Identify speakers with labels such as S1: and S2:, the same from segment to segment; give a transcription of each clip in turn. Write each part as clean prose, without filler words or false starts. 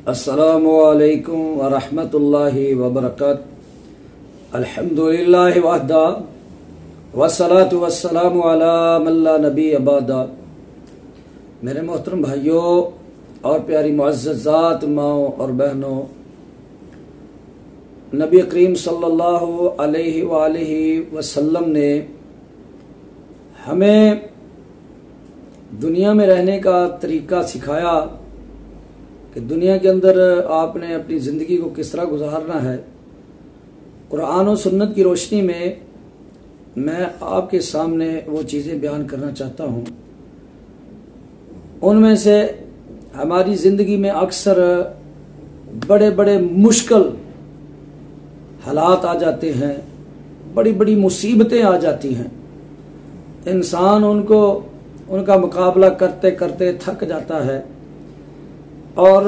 S1: अस्सलामुअलैकुम वरहमतुल्लाहि वबरकातुहू। अल्हम्दुलिल्लाहि वहदा वस्सलातु वस्सलामु अला मन ला नबी अबादा। मेरे मोहतरम भाइयों और प्यारी मुअज़्ज़ज़ात माओ और बहनों, नबी करीम सल्लल्लाहु अलैहि वसल्लम ने हमें दुनिया में रहने का तरीका सिखाया कि दुनिया के अंदर आपने अपनी ज़िंदगी को किस तरह गुजारना है। कुरान और सुन्नत की रोशनी में मैं आपके सामने वो चीज़ें बयान करना चाहता हूँ। उनमें से हमारी ज़िंदगी में अक्सर बड़े बड़े मुश्किल हालात आ जाते हैं, बड़ी बड़ी मुसीबतें आ जाती हैं। इंसान उनका मुकाबला करते करते थक जाता है और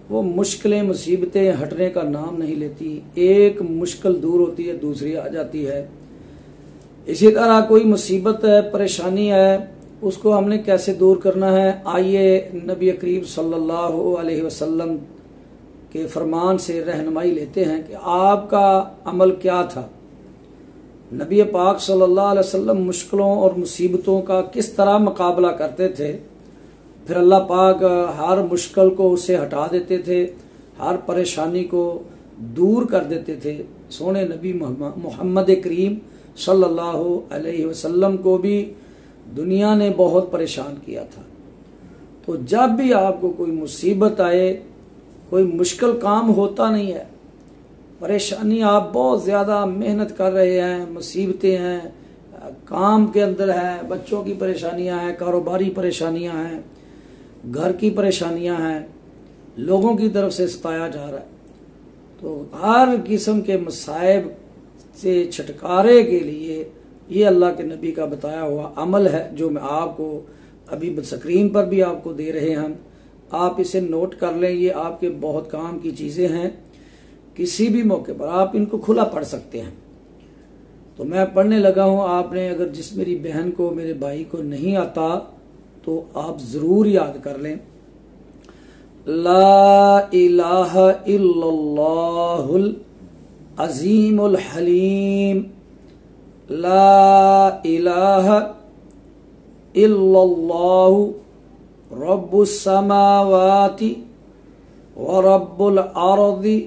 S1: वो मुश्किलें मुसीबतें हटने का नाम नहीं लेती। एक मुश्किल दूर होती है, दूसरी आ जाती है। इसी तरह कोई मुसीबत है, परेशानी है, उसको हमने कैसे दूर करना है, आइए नबी करीम सल्लल्लाहु अलैहि वसल्लम के फरमान से रहनुमाई लेते हैं कि आपका अमल क्या था। नबी पाक सल्लल्लाहु अलैहि वसल्लम मुश्किलों और मुसीबतों का किस तरह मुकाबला करते थे, फिर अल्लाह पाक हर मुश्किल को उससे हटा देते थे, हर परेशानी को दूर कर देते थे। सोने नबी मोहम्मद करीम सल्लल्लाहु अलैहि वसल्लम को भी दुनिया ने बहुत परेशान किया था। तो जब भी आपको कोई मुसीबत आए, कोई मुश्किल काम होता नहीं है, परेशानी, आप बहुत ज़्यादा मेहनत कर रहे हैं, मुसीबतें हैं, काम के अंदर है, बच्चों की परेशानियां हैं, कारोबारी परेशानियां हैं, घर की परेशानियां हैं, लोगों की तरफ से सताया जा रहा है, तो हर किस्म के मसाइब से छुटकारे के लिए ये अल्लाह के नबी का बताया हुआ अमल है, जो मैं आपको अभी स्क्रीन पर भी आपको दे रहे हैं। हम आप इसे नोट कर लें, ये आपके बहुत काम की चीज़ें हैं। किसी भी मौके पर आप इनको खुला पढ़ सकते हैं। तो मैं पढ़ने लगा हूँ, आपने अगर जिस मेरी बहन को, मेरे भाई को नहीं आता तो आप ज़रूर याद कर लें। ला इलाहा इल्लल्लाहुल अज़ीमुल हलीम, ला इलाहा इल्लल्लाहु रब्बुस समावाति व रब्बुल अर्दि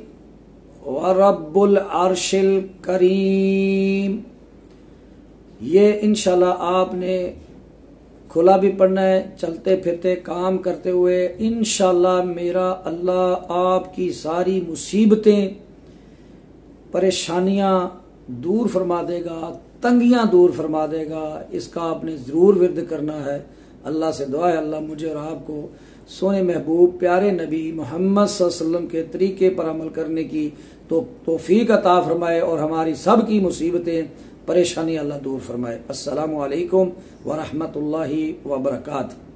S1: व रब्बुल अर्शिल करीम। ये इंशाल्लाह आपने खुला भी पढ़ना है, चलते फिरते काम करते हुए। इंशाल्लाह मेरा अल्लाह आपकी सारी मुसीबतें, परेशानियां दूर फरमा देगा, तंगियां दूर फरमा देगा। इसका आपने ज़रूर विर्द करना है। अल्लाह से दुआ है अल्लाह मुझे और आपको सोने महबूब प्यारे नबी मोहम्मद सल्लल्लाहु अलैहि वसल्लम के तरीके पर अमल करने की तो तौफीक अता फरमाए और हमारी सब की मुसीबतें, परेशानी अल्लाह दूर फरमाए। अस्सलामु अलैकुम व रहमतुल्लाहि व बरकातुहू।